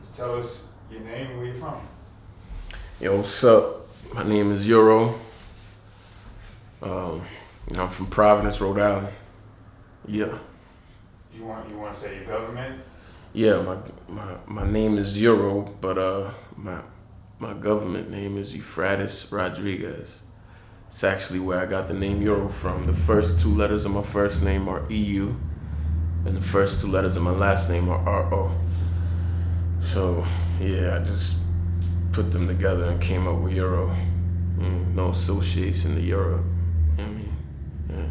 Just tell us your name and where you're from. Yo, what's up? My name is Euro. Um, I'm from Providence, Rhode Island. Yeah, You want to say your government? yeah. My name is Euro, but my government name is Euphrates Rodriguez. It's actually where I got the name Euro from. The first two letters of my first name are EU, and the first two letters of my last name are RO. So yeah, I just put them together and came up with Euro. No association to Europe. I mean, yeah.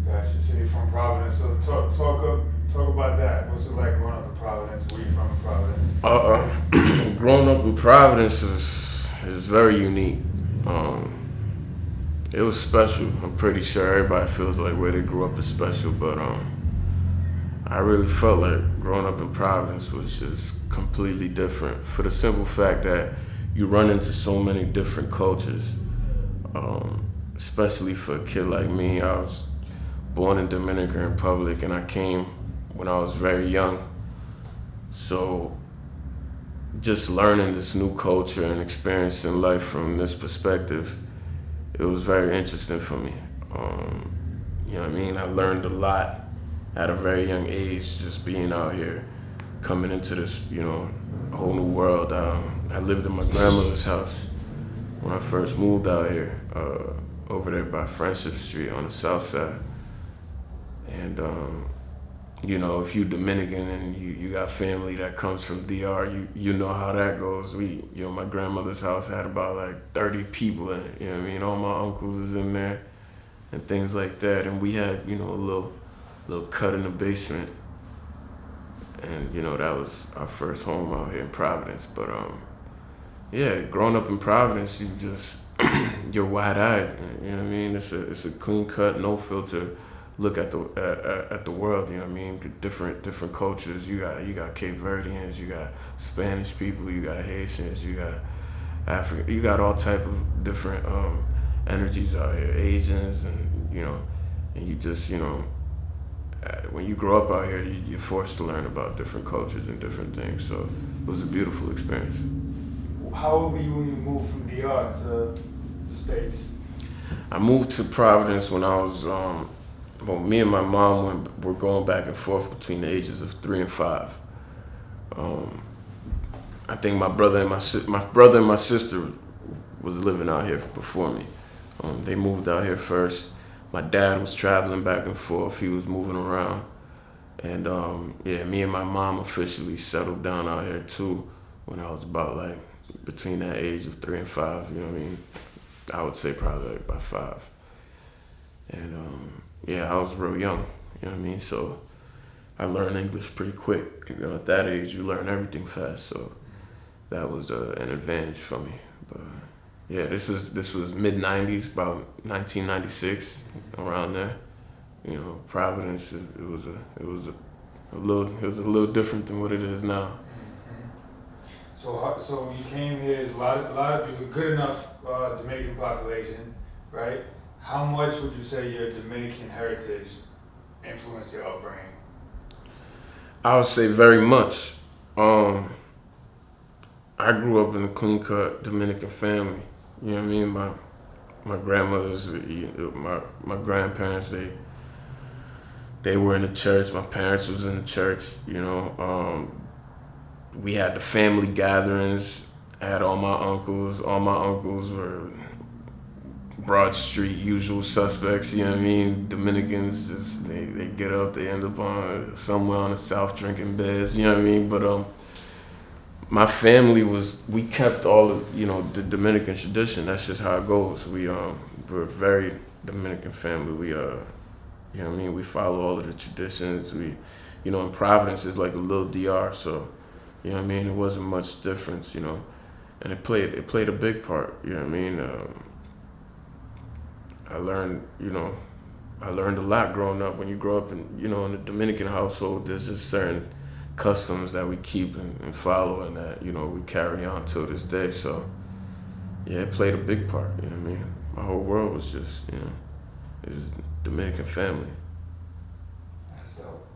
Gotcha. So you're from Providence. So talk about that. What's it like growing up in Providence? Where you from in Providence? Growing up in Providence is very unique. It was special. I'm pretty sure everybody feels like where they grew up is special, but I really felt like growing up in Providence was just completely different for the simple fact that you run into so many different cultures. Especially for a kid like me, I was born in Dominican Republic and I came when I was very young. So just learning this new culture and experiencing life from this perspective, it was very interesting for me. You know what I mean? I learned a lot at a very young age just being out here, coming into this, whole new world. I lived in my grandmother's house when I first moved out here, over there by Friendship Street on the south side. And if you Dominican and you got family that comes from DR, you know how that goes. My grandmother's house had about like 30 people in it. You know what I mean? All my uncles is in there and things like that. And we had, a little cut in the basement. And that was our first home out here in Providence. But yeah, growing up in Providence, you just you're wide-eyed. You know what I mean? It's a clean cut, no filter look at the world. You know what I mean? Different cultures. You got Cape Verdeans, you got Spanish people, you got Haitians, you got Africa. You got all type of different energies out here. Asians, and you just when you grow up out here, you're forced to learn about different cultures and different things. So it was a beautiful experience. How old were you when you moved from DR to the States? I moved to Providence when I was, me and my mom were going back and forth between the ages of 3 and 5. I think my brother and my sister was living out here before me. They moved out here first. My dad was traveling back and forth. He was moving around. And me and my mom officially settled down out here too when I was about like between that age of 3 and 5, you know what I mean? I would say probably like by 5. And I was real young, you know what I mean? So I learned English pretty quick. At that age, you learn everything fast. So that was an advantage for me. But yeah, this was mid '90s, about 1996, around there. Providence. It was a little different than what it is now. So you came here. There's a lot of people, good enough Dominican population, right? How much would you say your Dominican heritage influenced your upbringing? I would say very much. I grew up in a clean-cut Dominican family. You know what I mean? My grandmothers, my grandparents, they were in the church. My parents was in the church. We had the family gatherings. I had all my uncles. All my uncles were Broad Street usual suspects. You know what I mean? Dominicans just they get up, they end up on somewhere on the south drinking beds. You know what I mean? But my family we kept all of the Dominican tradition. That's just how it goes. We're a very Dominican family. We follow all of the traditions. In Providence is like a little DR, so you know what I mean. It wasn't much difference, and it played a big part. You know what I mean. I learned a lot growing up. When you grow up in a Dominican household, there's just certain customs that we keep and follow and that, we carry on till this day. So, yeah, it played a big part, you know what I mean? My whole world was just, it was Dominican family. That's dope.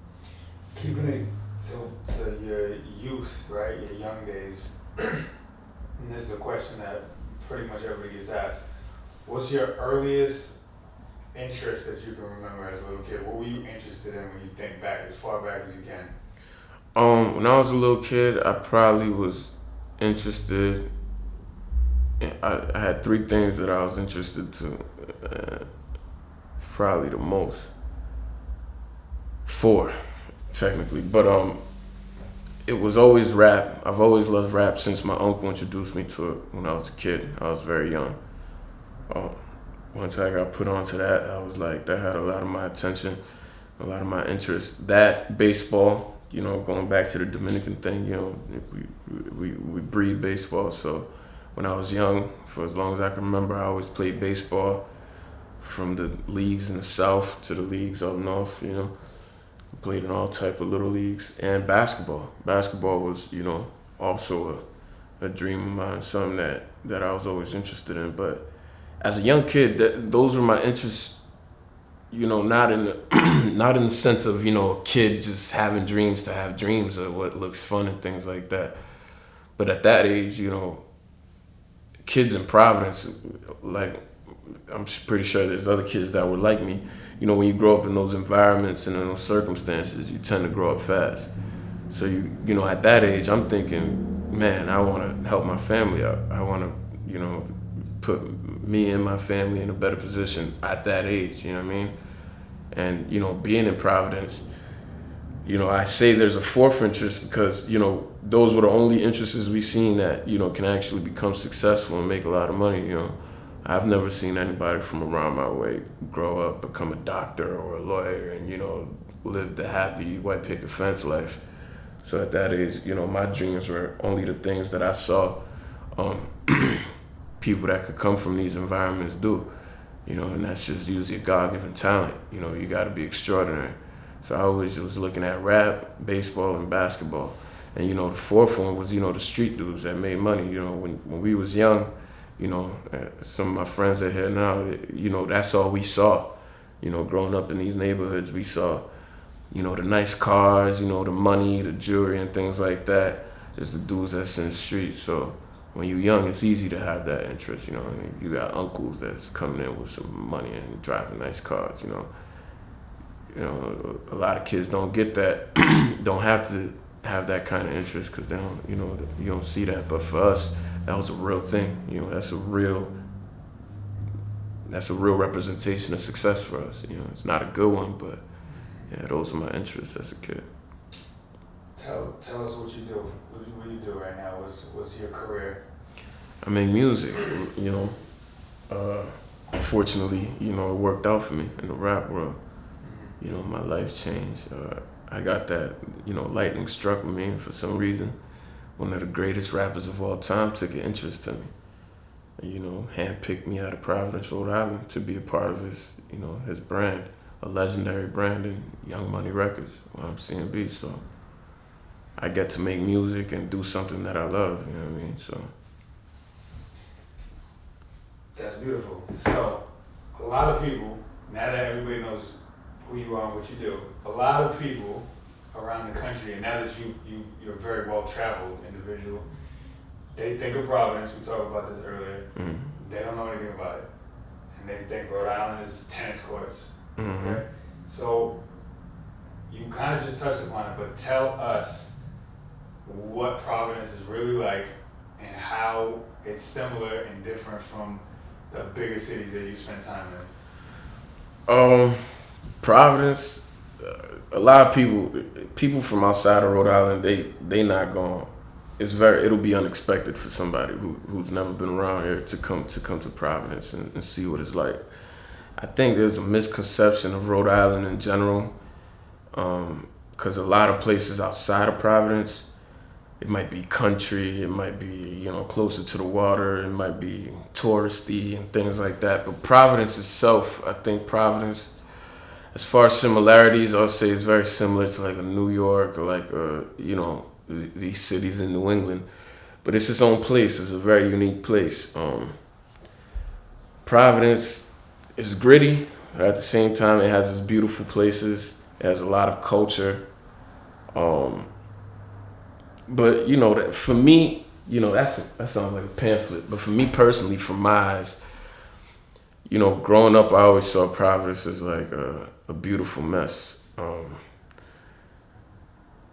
Keeping it to your youth, right, your young days, and this is a question that pretty much everybody gets asked. What's your earliest interest that you can remember as a little kid? What were you interested in when you think back, as far back as you can? When I was a little kid, I probably was interested. I had three things that I was interested to, probably the most. Four, technically, but it was always rap. I've always loved rap since my uncle introduced me to it when I was a kid. I was very young. Um, Once I got put onto that, I was like, that had a lot of my attention, a lot of my interest. That baseball, going back to the Dominican thing, we breed baseball. So when I was young, for as long as I can remember, I always played baseball from the leagues in the South to the leagues up north. Played in all type of little leagues and basketball. Basketball was, also a dream of mine, something that I was always interested in. But as a young kid, those were my interests. Not in the not in the sense of a kid just having dreams to have dreams or what looks fun and things like that. But at that age, kids in Providence, like I'm pretty sure there's other kids that were like me. When you grow up in those environments and in those circumstances, you tend to grow up fast. So at that age, I'm thinking, man, I want to help my family out. I want to, put me and my family in a better position at that age. You know what I mean? And being in Providence, I say there's a fourth interest because those were the only interests we seen that can actually become successful and make a lot of money. I've never seen anybody from around my way grow up, become a doctor or a lawyer, and live the happy white picket fence life. So at that age, my dreams were only the things that I saw people that could come from these environments do. And that's just usually a God-given talent. You got to be extraordinary. So I always was looking at rap, baseball, and basketball. And the fourth one was the street dudes that made money. When we was young. Some of my friends that are here now, that's all we saw. Growing up in these neighborhoods, we saw, the nice cars, the money, the jewelry, and things like that. Is the dudes that's in the street. So when you're young, it's easy to have that interest. You got uncles that's coming in with some money and driving nice cars. A lot of kids don't get that, don't have to have that kind of interest because they don't, you don't see that. But for us, that was a real thing. That's a real representation of success for us. It's not a good one, but yeah, those are my interests as a kid. Tell us what you do. What do you do right now? What's your career? I make music. Unfortunately, it worked out for me in the rap world. My life changed. I got that, lightning struck with me, and for some reason, one of the greatest rappers of all time took an interest in me. Handpicked me out of Providence, Rhode Island to be a part of his brand, a legendary brand in Young Money Records, CMB. So I get to make music and do something that I love, you know what I mean? So that's beautiful. So a lot of people, now that everybody knows who you are and what you do, a lot of people around the country, and now that you're a very well-traveled individual, they think of Providence, we talked about this earlier, They don't know anything about it. And they think Rhode Island is tennis courts, okay? So you kind of just touched upon it, but tell us what Providence is really like and how it's similar and different from the bigger cities that you spend time in. Providence, a lot of people from outside of Rhode Island, they not going. It'll be unexpected for somebody who's never been around here to come to Providence and see what it's like. I think there's a misconception of Rhode Island in general, because a lot of places outside of Providence, it might be country, it might be closer to the water, it might be touristy and things like that. But Providence itself, I think Providence, as far as similarities, I'll say it's very similar to like a New York or like these cities in New England, but it's its own place. It's a very unique place. Providence is gritty, but at the same time, it has its beautiful places. It has a lot of culture. But that for me, that sounds like a pamphlet. But for me personally, from my eyes, growing up, I always saw Providence as like a beautiful mess.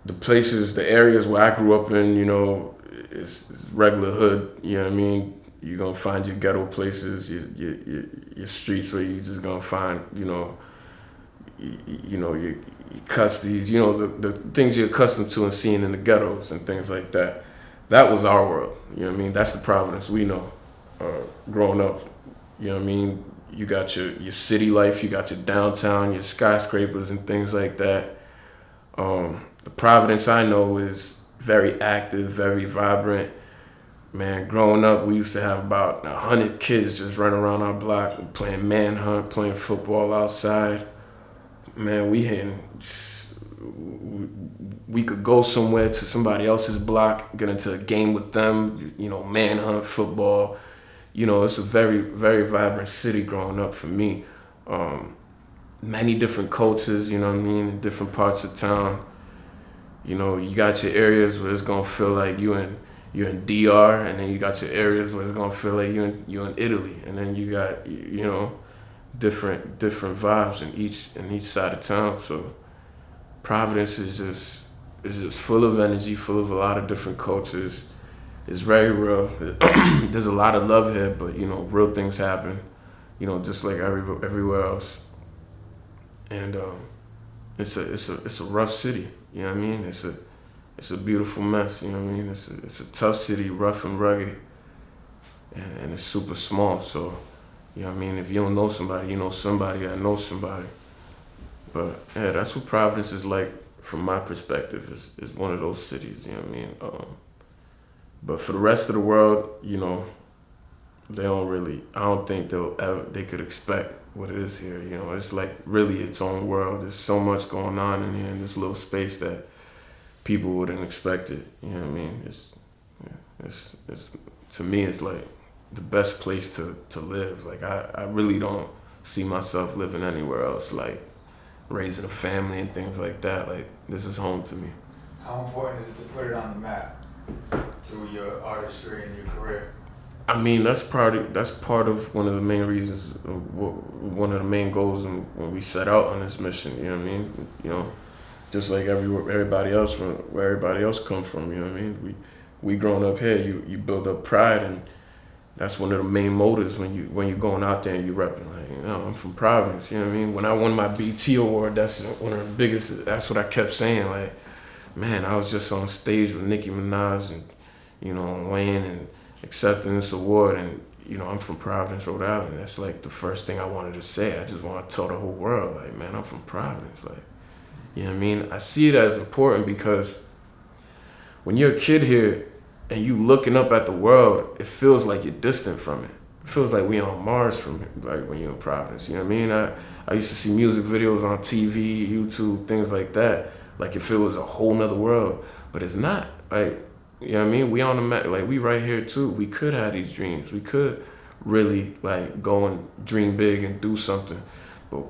The areas where I grew up in, it's regular hood. You know what I mean? You're gonna find your ghetto places, your streets where you just gonna find, your custodies, the things you're accustomed to and seeing in the ghettos and things like that. That was our world. You know what I mean? That's the Providence we know. Growing up, you know what I mean? You got your city life, you got your downtown, your skyscrapers and things like that. The Providence I know is very active, very vibrant. Man, growing up, we used to have about 100 kids just running around our block, playing manhunt, playing football outside. Man, we could go somewhere to somebody else's block, get into a game with them, manhunt, football. It's a very, very vibrant city growing up for me. Many different cultures, you know what I mean, in different parts of town. You got your areas where it's gonna feel like you're in DR, and then you got your areas where it's gonna feel like you're in Italy, and then you got different vibes in each side of town. So Providence is just full of energy, full of a lot of different cultures. It's very real. There's a lot of love here, but real things happen, just like everywhere else. And it's a rough city. You know what I mean? It's a beautiful mess. You know what I mean? It's a tough city, rough and rugged, and it's super small. So you know what I mean? If you don't know somebody, you know somebody that knows somebody. But yeah, that's what Providence is like from my perspective. Is one of those cities. You know what I mean? But for the rest of the world, they don't really. I don't think they could expect what it is here. It's like really its own world. There's so much going on in here in this little space that people wouldn't expect it. You know what I mean? It's to me, it's like the best place to live. Like I really don't see myself living anywhere else. Like raising a family and things like that. Like this is home to me. How important is it to put it on the map through your artistry and your career? I mean, that's part of one of the main reasons, one of the main goals when we set out on this mission. You know what I mean? Just like everybody else, where everybody else come from. You know what I mean? We growing up here, you build up pride, and that's one of the main motives when you're going out there and you repping. Like, I'm from Providence. You know what I mean? When I won my BT award, that's one of the biggest. That's what I kept saying. Like, man, I was just on stage with Nicki Minaj and Wayne and accepting this award, and I'm from Providence, Rhode Island. That's like the first thing I wanted to say. I just want to tell the whole world, like, man, I'm from Providence. Like, you know what I mean? I see it as important because when you're a kid here and you looking up at the world, it feels like you're distant from it. It feels like we on Mars from it, like when you're in Providence. You know what I mean? I used to see music videos on TV, YouTube, things like that, like if it was a whole nother world, but it's not. Like, you know what I mean? We on the map, like we right here too. We could have these dreams. We could really like go and dream big and do something, but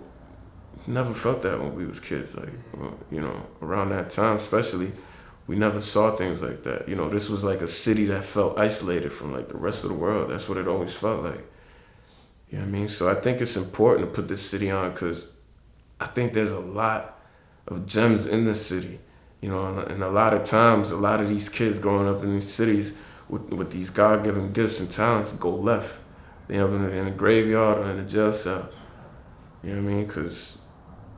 never felt that when we was kids. Like, around that time, especially, we never saw things like that. This was like a city that felt isolated from like the rest of the world. That's what it always felt like. You know what I mean? So I think it's important to put this city on because I think there's a lot of gems in this city. And a lot of times, a lot of these kids growing up in these cities with these God-given gifts and talents go left. They end up in a graveyard or in a jail cell. You know what I mean? Because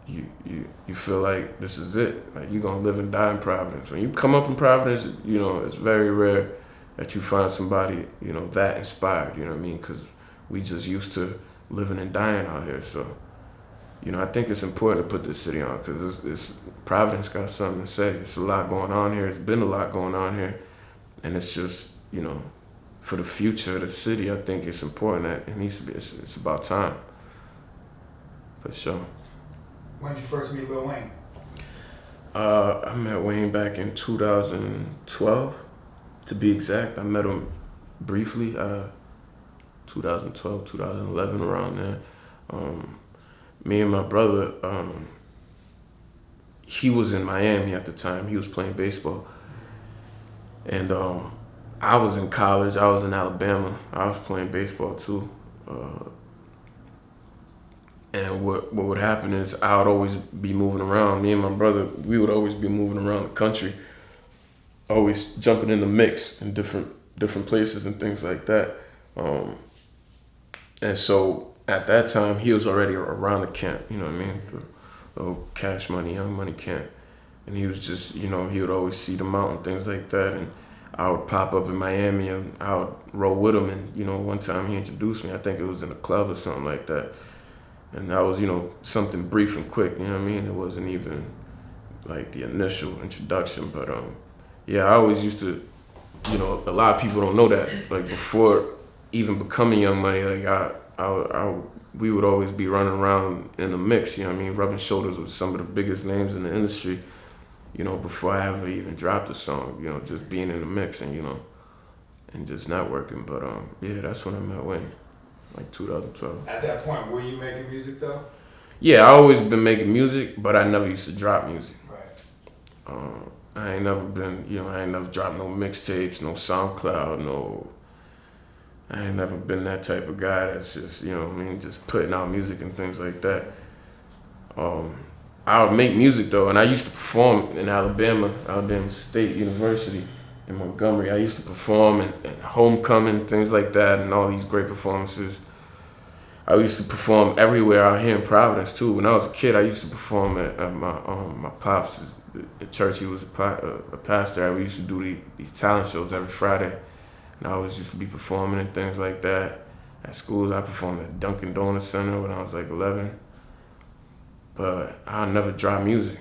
you feel like this is it. Like you're gonna live and die in Providence. When you come up in Providence, it's very rare that you find somebody, that inspired. You know what I mean? Because we just used to living and dying out here. So. I think it's important to put this city on because it's Providence got something to say. It's a lot going on here. It's been a lot going on here, and it's just for the future of the city. I think it's important that it needs to be. It's about time, for sure. When did you first meet Lil Wayne? I met Wayne back in 2012, to be exact. I met him briefly, 2012, 2011, around there. Me and my brother, he was in Miami at the time. He was playing baseball. And I was in college. I was in Alabama. I was playing baseball too. And what would happen is I would always be moving around. Me and my brother, we would always be moving around the country, always jumping in the mix in different places and things like that. Um, and so at that time, he was already around the camp. You know what I mean? The old Cash Money, Young Money camp. And he was just, he would always see them out and things like that. And I would pop up in Miami and I would roll with him. And, one time he introduced me. I think it was in a club or something like that. And that was, something brief and quick, you know what I mean? It wasn't even like the initial introduction. But yeah, I always used to, a lot of people don't know that. Like before even becoming Young Money, like we would always be running around in the mix, you know what I mean? Rubbing shoulders with some of the biggest names in the industry, before I ever even dropped a song, just being in the mix and, and just networking. But yeah, that's when I met Wayne, like 2012. At that point, were you making music though? Yeah, I always been making music, but I never used to drop music. Right. I ain't never been, I ain't never dropped no mixtapes, no SoundCloud, I ain't never been that type of guy that's just, just putting out music and things like that. I would make music though, and I used to perform in Alabama State University in Montgomery. I used to perform in homecoming, things like that, and all these great performances. I used to perform everywhere out here in Providence too. When I was a kid, I used to perform at my pops' the church. He was a pastor. We used to do these talent shows every Friday, and I always used to be performing and things like that. At schools, I performed at Dunkin' Donuts Center when I was like 11. But I never drop music.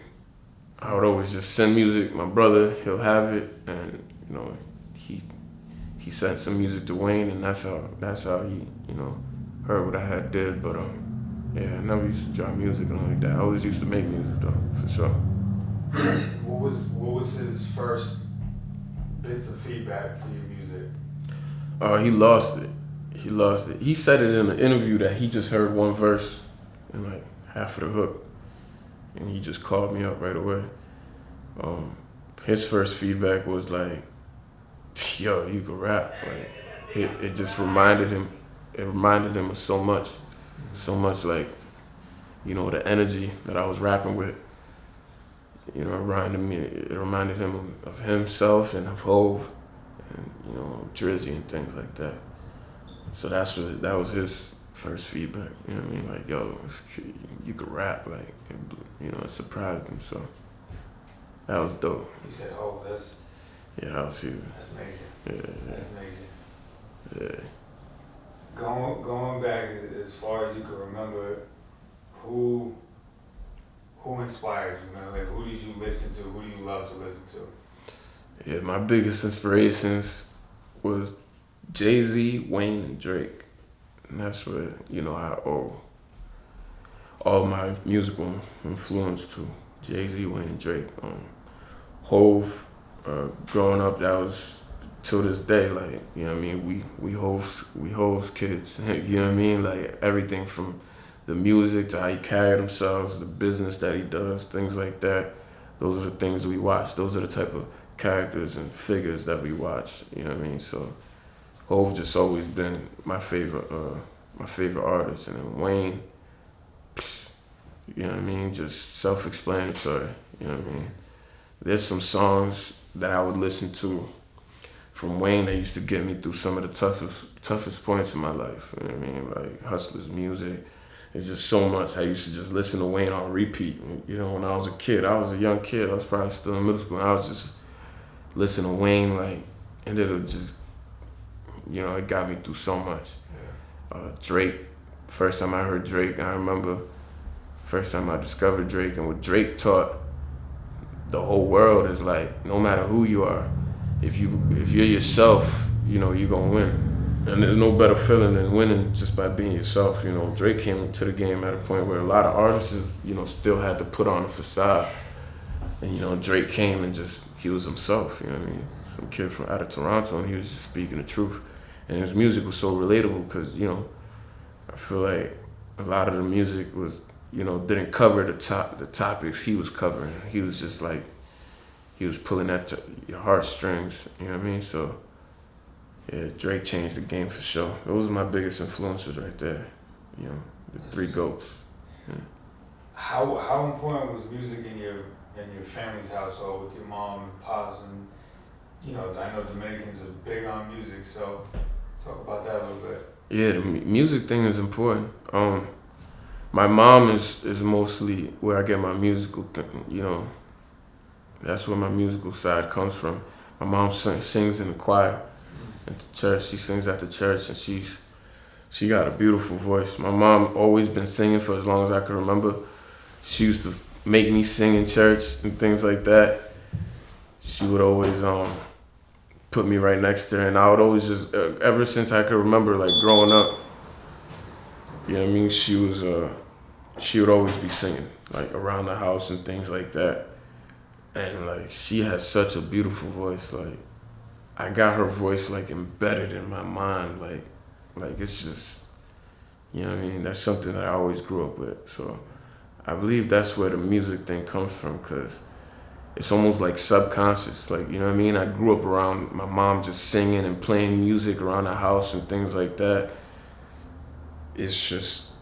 I would always just send music. My brother, he'll have it, and he sent some music to Wayne, and that's how he heard what I did. But yeah, I never used to drop music or like that. I always used to make music though, for sure. What was his first bits of feedback for your music? He lost it. He said it in an interview that he just heard one verse and like half of the hook, and he just called me up right away. His first feedback was like, "Yo, you can rap." Like it just reminded him. It reminded him of so much like, the energy that I was rapping with. It reminded him of himself and of Hove, and Drizzy and things like that. So that was his first feedback. You know what I mean? Like, yo, you could rap. Like, it surprised him. So that was dope. He said, "Oh, yeah, that was huge. That's major. Yeah, That's major." yeah. Going back as far as you can remember, who inspired you, man? Like, who did you listen to? Who do you love to listen to? Yeah, my biggest inspirations was Jay-Z, Wayne, and Drake. And that's what, I owe all my musical influence to. Jay-Z, Wayne, and Drake. Hove, growing up, that was till this day, like, you know what I mean? We Hove's kids, you know what I mean? Like, everything from the music to how he carried himself, the business that he does, things like that. Those are the things we watch. Those are the type of characters and figures that we watch, you know what I mean? So Hove just always been my favorite artist. And then Wayne, you know what I mean? Just self-explanatory, you know what I mean? There's some songs that I would listen to from Wayne that used to get me through some of the toughest points in my life, you know what I mean? Like Hustler's music. It's just so much. I used to just listen to Wayne on repeat. When I was a kid, I was a young kid. I was probably still in middle school. And I was just listening to Wayne, like, and it would just, it got me through so much. Drake, first time I heard Drake, I remember first time I discovered Drake, and what Drake taught the whole world is like, no matter who you are, if you're yourself, you're gonna win. And there's no better feeling than winning just by being yourself. Drake came to the game at a point where a lot of artists, still had to put on a facade. And, Drake came and he was himself, you know what I mean? Some kid from out of Toronto, and he was just speaking the truth. And his music was so relatable because, I feel like a lot of the music was, didn't cover the topics he was covering. He was just like, he was pulling at your heartstrings. You know what I mean? So yeah, Drake changed the game for sure. Those are my biggest influences right there. You know, the three goats. Yeah. How important was music in your family's household with your mom and pops and I know Dominicans are big on music, so talk about that a little bit. Yeah, the music thing is important. My mom is mostly where I get my musical thing. That's where my musical side comes from. My mom sings in the choir at the church. She sings at the church, and she got a beautiful voice. My mom always been singing for as long as I can remember. She used to make me sing in church and things like that. She would always put me right next to her, and I would always just ever since I could remember, like growing up, you know what I mean. She would always be singing like around the house and things like that, and like she has such a beautiful voice. Like I got her voice like embedded in my mind, like it's just, you know what I mean. That's something that I always grew up with. So I believe that's where the music thing comes from, cause it's almost like subconscious, like, you know what I mean? I grew up around my mom just singing and playing music around the house and things like that. It's just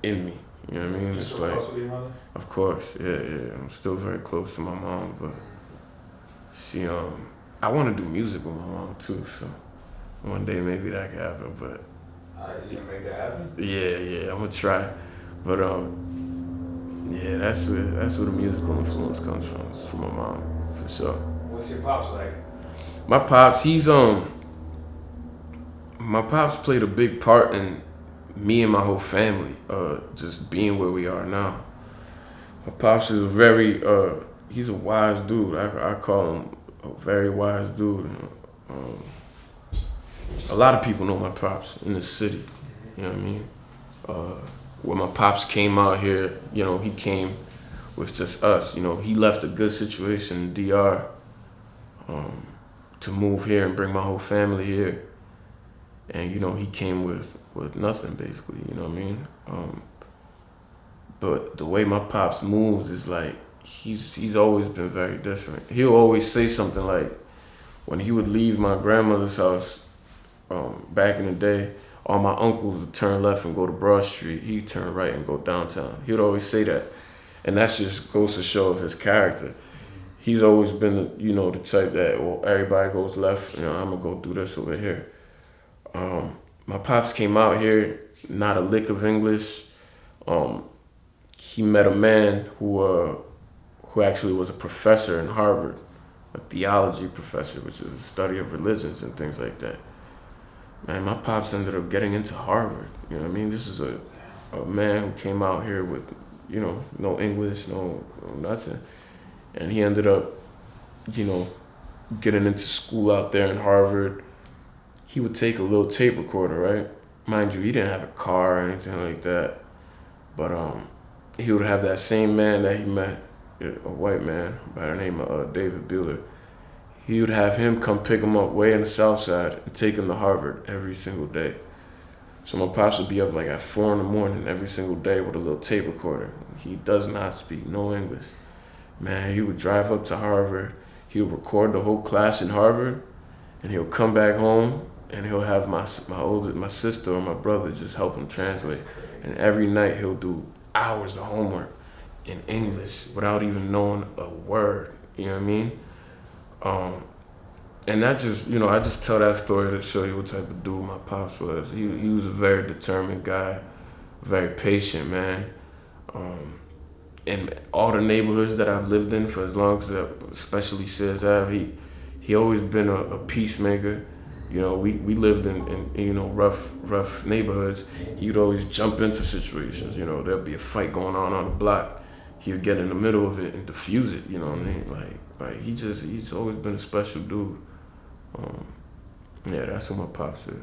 in me, you know what I mean? You It's still like, close with your mother? of course, yeah. I'm still very close to my mom, but she, I want to do music with my mom too, so one day maybe that could happen, but. You gonna make that happen? Yeah, I'm gonna try. But, yeah, that's where the musical influence comes from. It's from my mom, for sure. What's your pops like? My pops, my pops played a big part in me and my whole family, just being where we are now. My pops is he's a wise dude. I call him a very wise dude. Um, a lot of people know my pops in the city, you know what I mean? When my pops came out here, he came with just us. He left a good situation in DR to move here and bring my whole family here. And, he came with nothing, basically, you know what I mean? But the way my pops moves is like, he's always been very different. He'll always say something like, when he would leave my grandmother's house back in the day, all my uncles would turn left and go to Broad Street. He'd turn right and go downtown. He would always say that. And that just goes to show of his character. He's always been, the type that, well, everybody goes left, I'm gonna go do this over here. My pops came out here, not a lick of English. He met a man who actually was a professor in Harvard, a theology professor, which is a study of religions and things like that. Man, my pops ended up getting into Harvard. You know what I mean? This is a man who came out here with, no English, no nothing. And he ended up, getting into school out there in Harvard. He would take a little tape recorder, right? Mind you, he didn't have a car or anything like that. But he would have that same man that he met, a white man by the name of David Bueller. He would have him come pick him up way in the south side and take him to Harvard every single day. So my pops would be up like at 4 a.m. every single day with a little tape recorder. He does not speak no English. Man, he would drive up to Harvard. He would record the whole class in Harvard, and he'll come back home and he'll have my sister or my brother just help him translate. And every night he'll do hours of homework in English without even knowing a word. You know what I mean? And that just, I just tell that story to show you what type of dude my pops was. He was a very determined guy, very patient man. In all the neighborhoods that I've lived in for as long as, especially Sears Ave, he always been a peacemaker. We lived in rough neighborhoods. He would always jump into situations. There'd be a fight going on the block. He would get in the middle of it and diffuse it. You know what I mean? Like he's always been a special dude. Yeah, that's who my pops is.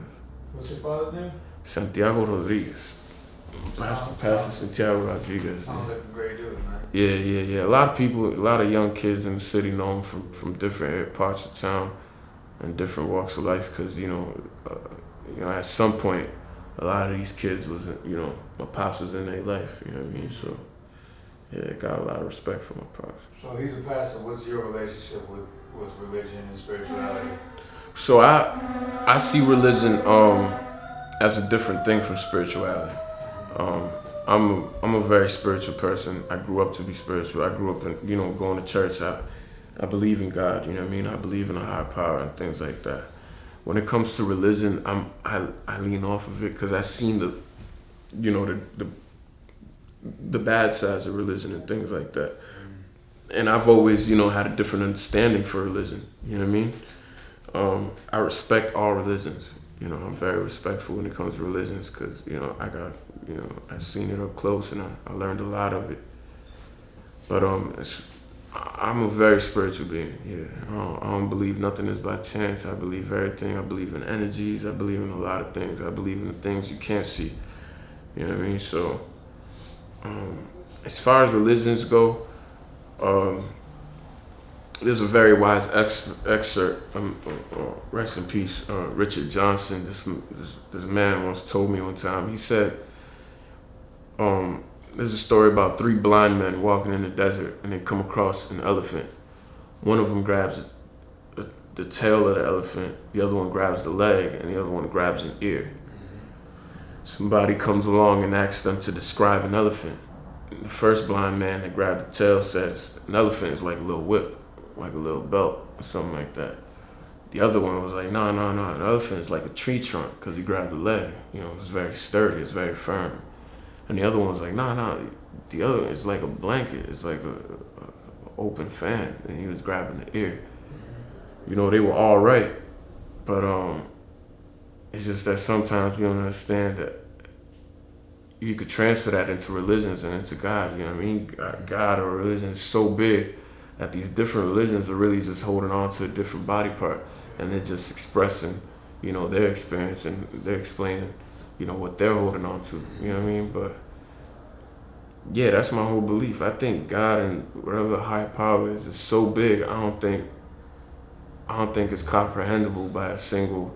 What's your father's name? Santiago Rodriguez. Pastor Santiago Rodriguez. Sounds like a great dude, man. Yeah. A lot of young kids in the city know him from different parts of town and different walks of life, because at some point a lot of these kids was, my pops was in their life. You know what I mean? So yeah, got a lot of respect for my pops. So he's a pastor. What's your relationship with religion and spirituality? So I see religion as a different thing from spirituality. Um, I'm a very spiritual person. I grew up to be spiritual. I grew up in going to church. I believe in God. You know what I mean. I believe in a higher power and things like that. When it comes to religion, I lean off of it because I've seen the bad sides of religion and things like that. And I've always had a different understanding for religion. You know what I mean. I respect all religions. I'm very respectful when it comes to religions because I've seen it up close and I learned a lot of it. But I'm a very spiritual being. Yeah, I don't believe nothing is by chance. I believe everything. I believe in energies. I believe in a lot of things. I believe in the things you can't see. You know what I mean? So, as far as religions go, um, there's a very wise excerpt. Rest in peace, Richard Johnson. This man once told me one time. He said, "There's a story about three blind men walking in the desert, and they come across an elephant. One of them grabs the tail of the elephant. The other one grabs the leg, and the other one grabs an ear. Somebody comes along and asks them to describe an elephant. The first blind man that grabbed the tail says an elephant is like a little whip, like a little belt or something like that. The other one was like, no, an elephant is like a tree trunk because he grabbed the leg. It's very sturdy, it's very firm. And the other one was like, no, the other is like a blanket, it's like a open fan, and he was grabbing the ear. They were all right, but it's just that sometimes we don't understand that you could transfer that into religions and into God. You know what I mean? God or religion is so big that these different religions are really just holding on to a different body part, and they're just expressing, their experience, and they're explaining, what they're holding on to. You know what I mean? But yeah, that's my whole belief. I think God and whatever the higher power is so big. I don't think it's comprehensible by a single.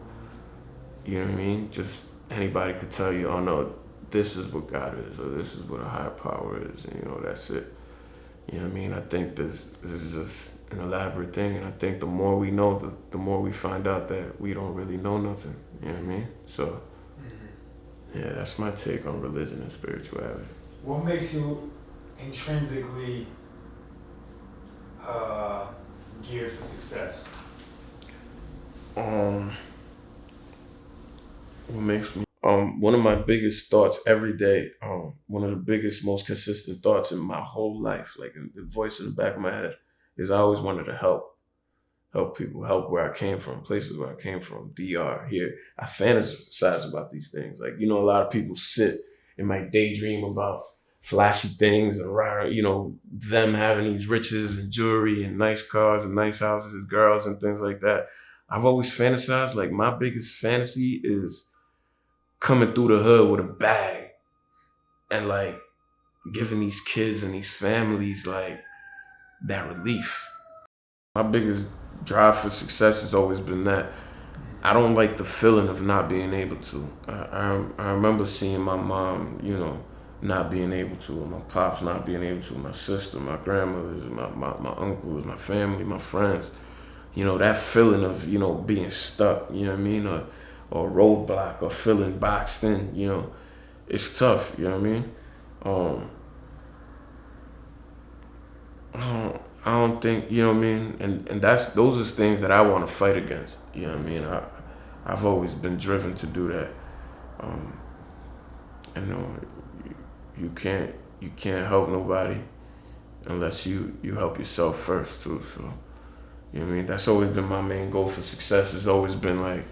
You know what I mean? Just anybody could tell you, oh no, this is what God is, or this is what a higher power is, and that's it. You know what I mean? I think this is just an elaborate thing, and I think the more we know, the more we find out that we don't really know nothing. You know what I mean? So, yeah, that's my take on religion and spirituality. What makes you intrinsically geared for success? What makes me one of my biggest thoughts every day, one of the biggest, most consistent thoughts in my whole life, like the voice in the back of my head, is I always wanted to help people, help where I came from, places where I came from, DR, here. I fantasize about these things. Like, a lot of people sit and might daydream about flashy things and, them having these riches and jewelry and nice cars and nice houses, girls and things like that. I've always fantasized, like my biggest fantasy is coming through the hood with a bag and like giving these kids and these families like that relief. My biggest drive for success has always been that. I don't like the feeling of not being able to. I remember seeing my mom, not being able to, my pops not being able to, my sister, my grandmothers, my uncles, my family, my friends. That feeling of, being stuck, you know what I mean? Or roadblock or feeling boxed in, it's tough, you know what I mean? I don't think, you know what I mean? And those are things that I want to fight against, you know what I mean? I've always been driven to do that. And you can't help nobody unless you help yourself first too. So, you know what I mean? That's always been my main goal for success. Has always been like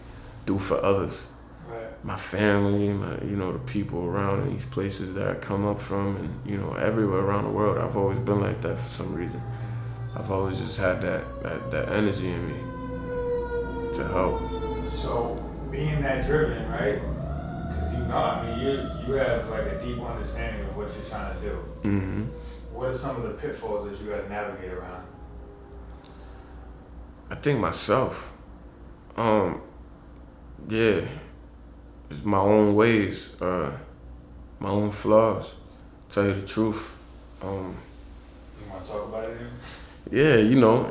do for others. Right. My family, the people around in these places that I come up from, and everywhere around the world. I've always been like that for some reason. I've always just had that energy in me to help. So being that driven, right? Because you have like a deep understanding of what you're trying to do. Mm-hmm. What are some of the pitfalls that you got to navigate around? I think myself. Yeah, it's my own ways, my own flaws. Tell you the truth, You want to talk about it? Yeah,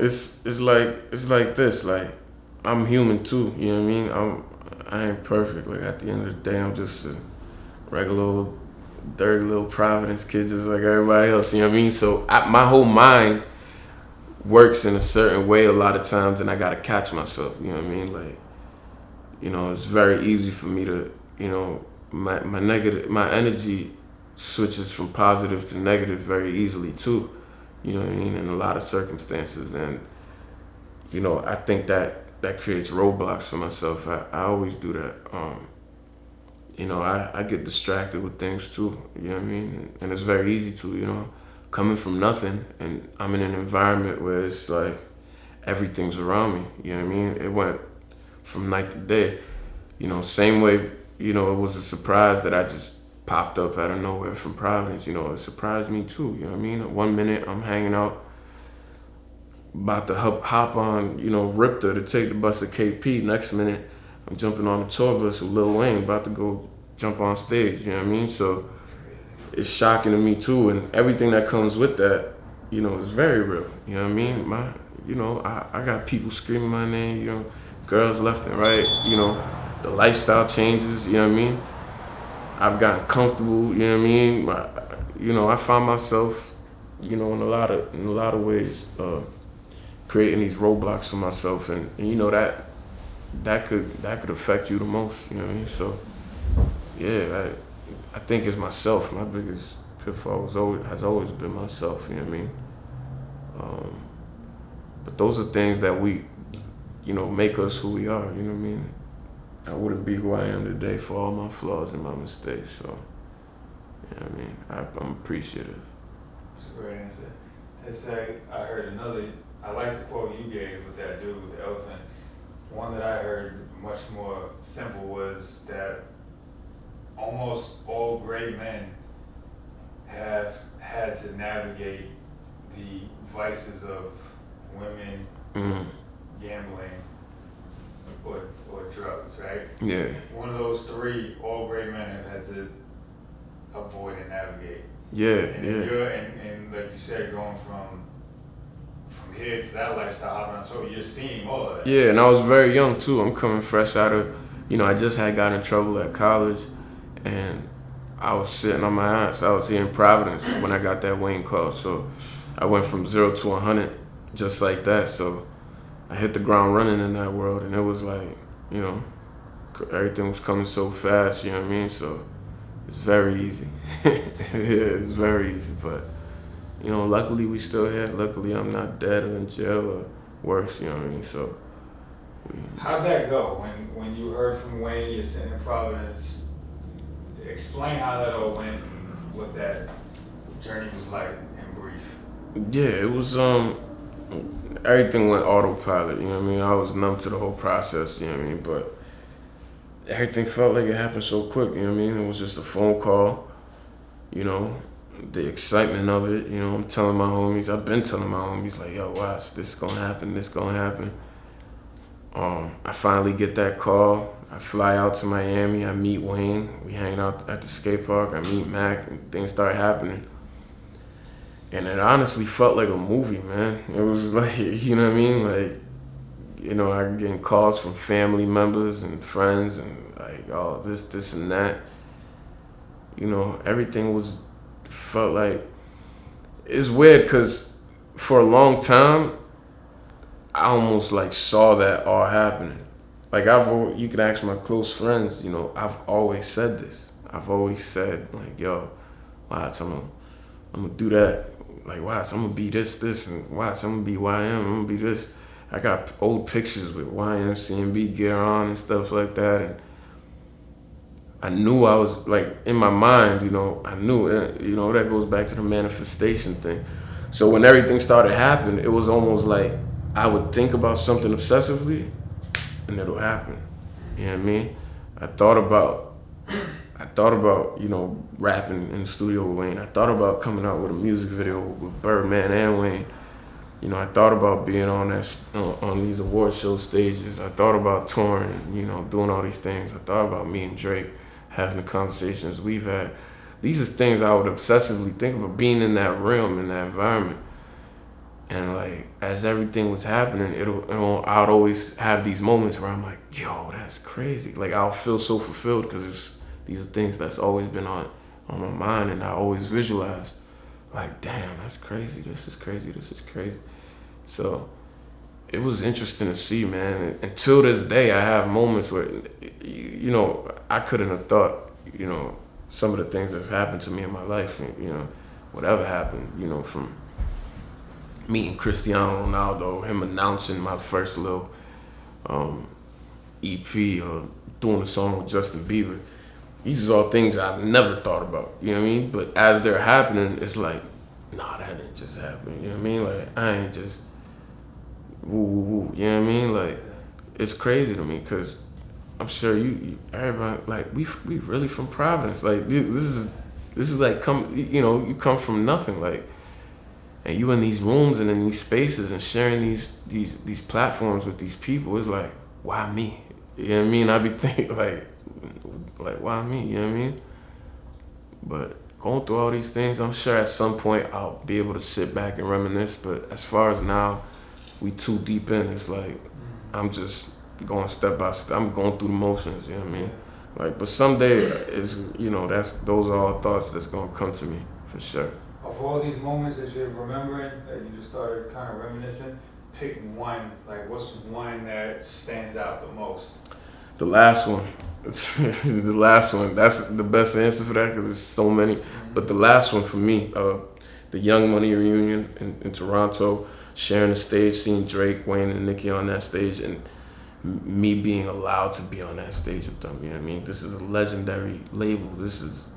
it's like this. Like I'm human too. You know what I mean? I ain't perfect. Like at the end of the day, I'm just a regular old dirty little Providence kid, just like everybody else. You know what I mean? So my whole mind works in a certain way a lot of times, and I gotta catch myself. You know what I mean? Like it's very easy for me to my energy switches from positive to negative very easily too. You know what I mean? In a lot of circumstances, and I think that creates roadblocks for myself. I always do that. I get distracted with things too, you know what I mean? And it's very easy to, coming from nothing and I'm in an environment where it's like everything's around me, you know what I mean? It went from night to day, same way, it was a surprise that I just popped up out of nowhere from Providence, it surprised me too, you know what I mean? 1 minute I'm hanging out, about to hop on, Ripter to take the bus to KP. Next minute, I'm jumping on the tour bus with Lil Wayne, about to go jump on stage. You know what I mean? So it's shocking to me too, and everything that comes with that, is very real. You know what I mean? I got people screaming my name. Girls left and right. The lifestyle changes. You know what I mean? I've gotten comfortable. You know what I mean? I found myself, in a lot of ways. Creating these roadblocks for myself, and that could affect you the most. You know what I mean? So yeah, I think it's myself. My biggest pitfall has always been myself. You know what I mean? But those are things that we, make us who we are. You know what I mean? I wouldn't be who I am today for all my flaws and my mistakes. So you know what I mean? I'm appreciative. That's a great answer. They say I heard another. I like the quote you gave with that dude with the elephant. One that I heard much more simple was that almost all great men have had to navigate the vices of women, gambling, or drugs, right? Yeah. One of those three, all great men have had to avoid and navigate. Yeah, And like you said, going from here to that lifestyle, hopping on tour, you're seeing all of that. Yeah, and I was very young too. I'm coming fresh out of, I just had got in trouble at college, and I was sitting on my ass. I was here in Providence when I got that Wayne call. So I went from 0 to 100 just like that. So I hit the ground running in that world, and it was like, everything was coming so fast. You know what I mean? So it's very easy. Yeah, it's very easy, but. Luckily we still here. Luckily I'm not dead or in jail or worse, you know what I mean? So. How'd that go when you heard from Wayne, you're sitting in Providence? Explain how that all went and what that journey was like in brief. Yeah, it was, everything went autopilot, you know what I mean? I was numb to the whole process, you know what I mean? But everything felt like it happened so quick, you know what I mean? It was just a phone call, the excitement of it, I'm telling my homies, I've been telling my homies, like, yo, watch, this is gonna happen, this is gonna happen. I finally get that call. I fly out to Miami, I meet Wayne, we hang out at the skate park, I meet Mac, and things start happening. And it honestly felt like a movie, man. It was like, you know what I mean? Like, I getting calls from family members and friends and like, oh, this and that. Everything felt like, it's weird because for a long time I almost like saw that all happening. Like you can ask my close friends, I've always said this. I've always said like, yo, watch, I'm gonna do that. Like, watch, I'm gonna be this, and watch, I'm gonna be YM, I'm gonna be this. I got old pictures with YM, CMB gear on and stuff like that, and I knew I was, like, in my mind, I knew it, that goes back to the manifestation thing. So when everything started happening, it was almost like I would think about something obsessively and it'll happen. You know what I mean? I thought about, rapping in the studio with Wayne. I thought about coming out with a music video with Birdman and Wayne. I thought about being on on these award show stages. I thought about touring, doing all these things. I thought about me and Drake having the conversations we've had. These are things I would obsessively think about, being in that realm, in that environment. And like as everything was happening, I'd always have these moments where I'm like, yo, that's crazy. Like I'll feel so fulfilled because these are things that's always been on my mind, and I always visualize like, damn, that's crazy. This is crazy. This is crazy. So it was interesting to see, man. Until this day, I have moments where, I couldn't have thought, some of the things that have happened to me in my life, whatever happened, from meeting Cristiano Ronaldo, him announcing my first little EP, or doing a song with Justin Bieber. These are all things I've never thought about, you know what I mean? But as they're happening, it's like, nah, that didn't just happen, you know what I mean? Like, I ain't just woo, woo, woo, you know what I mean? Like, it's crazy to me because I'm sure everybody, like, we really from Providence. Like, this is like, you come from nothing, like, and you in these rooms and in these spaces and sharing these platforms with these people. It's like, why me? You know what I mean? I be thinking like why me? You know what I mean? But going through all these things, I'm sure at some point I'll be able to sit back and reminisce. But as far as now, we too deep in. It's like I'm just going step by step. I'm going through the motions. You know what I mean? Like, but someday those are all thoughts that's gonna come to me for sure. Of all these moments that you're remembering, that you just started kind of reminiscing, pick one. Like, what's one that stands out the most? The last one. The last one. That's the best answer for that because there's so many. But the last one for me, the Young Money reunion in Toronto, sharing the stage, seeing Drake, Wayne, and Nicki on that stage, and me being allowed to be on that stage with them. You know what I mean? This is a legendary label. This is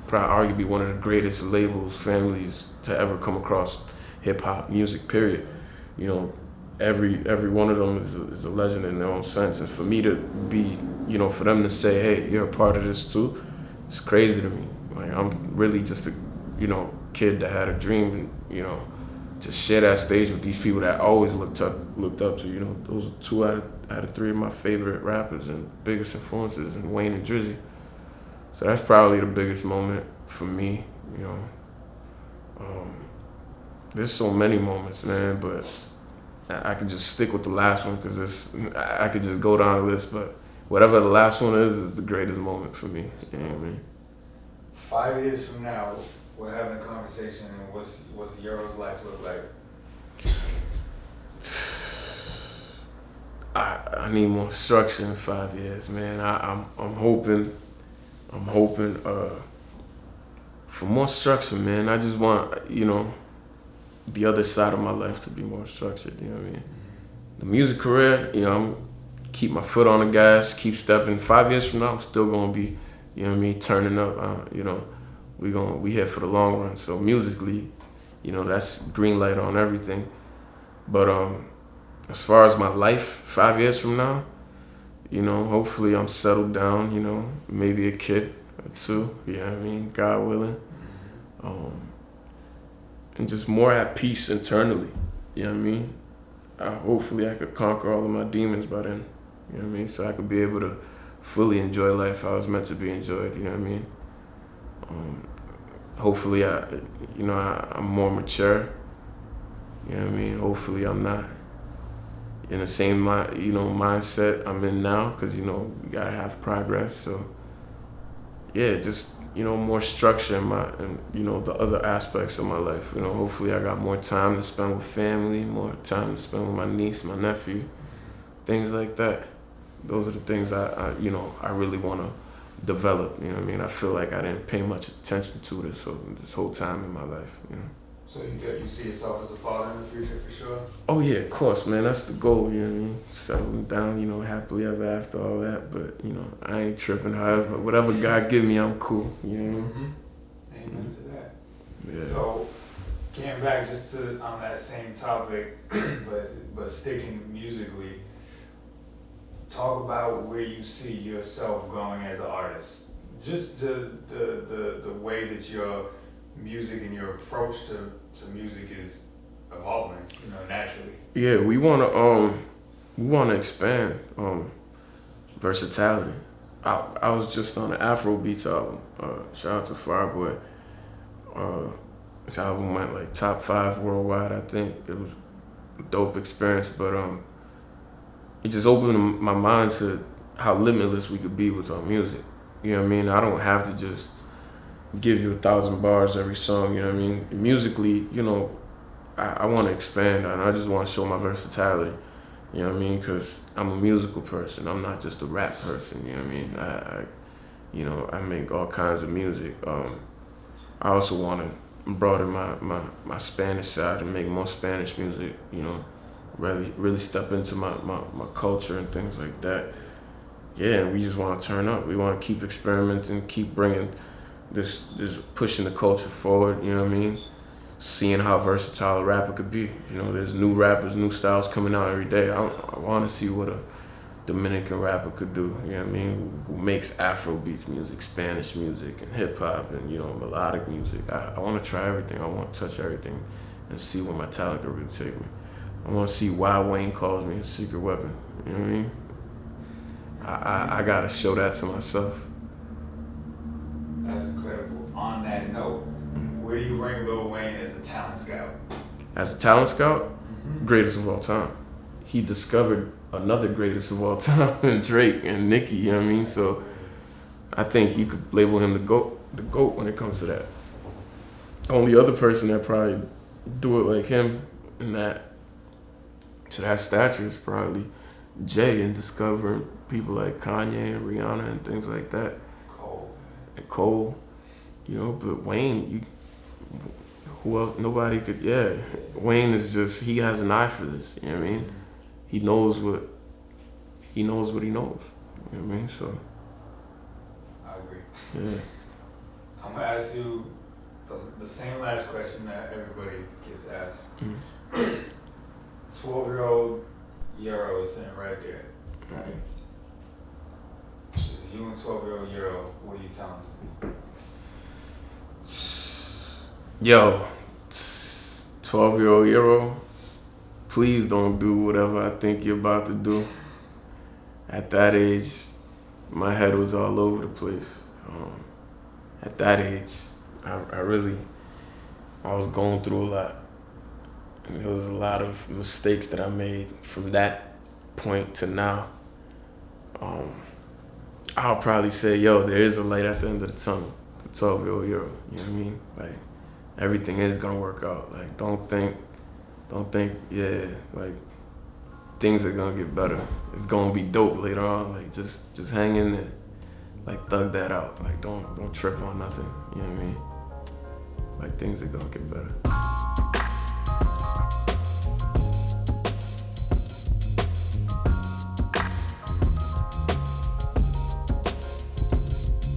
probably arguably one of the greatest labels, families to ever come across hip hop music, period. Every one of them is a legend in their own sense. And for me to be, for them to say, hey, you're a part of this too, it's crazy to me. Like, I'm really just a, kid that had a dream, and, to share that stage with these people that I always looked up to. Those are two out of three of my favorite rappers and biggest influences, and Wayne and Drizzy. So that's probably the biggest moment for me, There's so many moments, man, but I could just stick with the last one because I could just go down the list, but whatever the last one is the greatest moment for me. You know what I mean? 5 years from now, we're having a conversation, and what's Euro's life look like? I need more structure in 5 years, man. I'm hoping for more structure, man. I just want, the other side of my life to be more structured, you know what I mean? The music career, I'm keep my foot on the gas, keep stepping. 5 years from now, I'm still gonna be, turning up. We here for the long run. So musically, that's green light on everything. But as far as my life, 5 years from now, hopefully I'm settled down, maybe a kid or two, you know what I mean, God willing. And just more at peace internally, you know what I mean? Hopefully I could conquer all of my demons by then, you know what I mean? So I could be able to fully enjoy life how I was meant to be enjoyed, you know what I mean? Hopefully I'm more mature, you know what I mean? Hopefully I'm not in the same mindset I'm in now, because you gotta have progress. So yeah, just more structure in the other aspects of my life. Hopefully I got more time to spend with family, more time to spend with my niece, my nephew, things like that. Those are the things I really want to develop. You know what I mean? I feel like I didn't pay much attention to this whole time in my life. So you see yourself as a father in the future for sure? Oh yeah, of course, man. That's the goal, you know what I mean? Settling down, happily ever after, all that. But, I ain't tripping. However, whatever God give me, I'm cool, Amen to that. Yeah. So, getting back just on that same topic, but sticking musically, talk about where you see yourself going as an artist. Just the way that your music and your approach to music is evolving, naturally. Yeah, we wanna expand versatility. I was just on an Afrobeats album. Shout out to Fireboy. This album went like top 5 worldwide. I think it was dope experience. But it just opened my mind to how limitless we could be with our music. You know what I mean? I don't have to just give you 1,000 bars every song. You know what I mean? Musically, you know, I want to expand and I just want to show my versatility. You know what I mean? Because I'm a musical person. I'm not just a rap person. You know what I mean? You know, I make all kinds of music. I also want to broaden my Spanish side and make more Spanish music. You know, really step into my culture and things like that. Yeah, and we just want to turn up. We want to keep experimenting, keep bringing this pushing the culture forward. You know what I mean? Seeing how versatile a rapper could be. You know, there's new rappers, new styles coming out every day. I want to see what a Dominican rapper could do. You know what I mean? Who makes Afro beats music, Spanish music, and hip hop, and you know, melodic music. I want to try everything. I want to touch everything, and see where my talent could really take me. I want to see why Wayne calls me a secret weapon. You know what I mean? I gotta show that to myself. That's incredible. On that note, where do you rank Lil Wayne as a talent scout? As a talent scout, greatest of all time. He discovered another greatest of all time in Drake and Nicki, you know what I mean? So I think you could label him the GOAT when it comes to that. Only other person that probably do it like him in that to that stature is probably Jay in discovering people like Kanye and Rihanna and things like that. Cole, you know, but Wayne, who else? Nobody could. Yeah, Wayne is just, he has an eye for this. You know what I mean? He knows what he knows. You know what I mean? So I agree. yeah. I'm gonna ask you the same last question that everybody gets asked. 12-year-old Euro is sitting right there, right? It's you and 12-year-old Euro. What are you telling them? Yo, 12-year-old Euro, please don't do whatever I think you're about to do. At that age, my head was all over the place. At that age, I was going through a lot. And there was a lot of mistakes that I made from that point to now. I'll probably say, yo, there is a light at the end of the tunnel. The 12-year-old Euro, you know what I mean? Like, everything is gonna work out. Like, don't think, yeah, like, things are gonna get better. It's gonna be dope later on. Like, just hang in there. Like, thug that out. Like, don't trip on nothing. You know what I mean? Like, things are gonna get better.